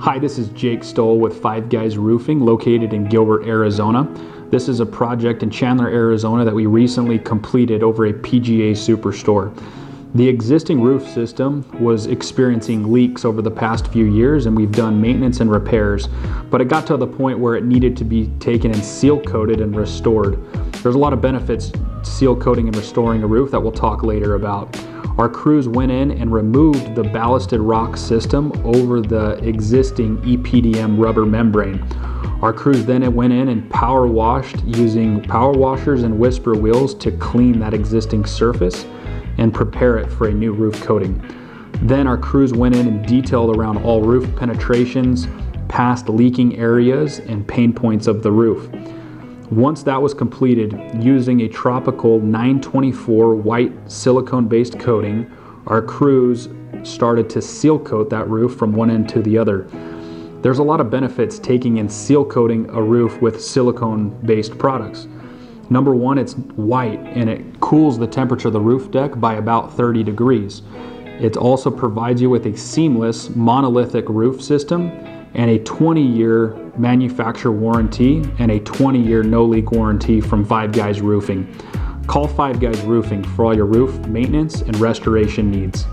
Hi, this is Jake Stoll with Five Guys Roofing, located in Gilbert, Arizona. This is a project in Chandler, Arizona that we recently completed over a PGA Superstore. The existing roof system was experiencing leaks over the past few years, and we've done maintenance and repairs, but it got to the point where it needed to be taken and seal coated and restored. There's a lot of benefits seal coating and restoring a roof that we'll talk later about. Our crews went in and removed the ballasted rock system over the existing EPDM rubber membrane. Our crews then went in and power washed using power washers and whisper wheels to clean that existing surface and prepare it for a new roof coating. Then our crews went in and detailed around all roof penetrations, past leaking areas, and pain points of the roof. Once that was completed, using a tropical 924 white silicone-based coating, our crews started to seal coat that roof from one end to the other. There's a lot of benefits taking and seal coating a roof with silicone-based products. Number one, it's white and it cools the temperature of the roof deck by about 30 degrees. It also provides you with a seamless monolithic roof system and a 20-year manufacturer warranty and a 20-year no-leak warranty from Five Guys Roofing. Call Five Guys Roofing for all your roof maintenance and restoration needs.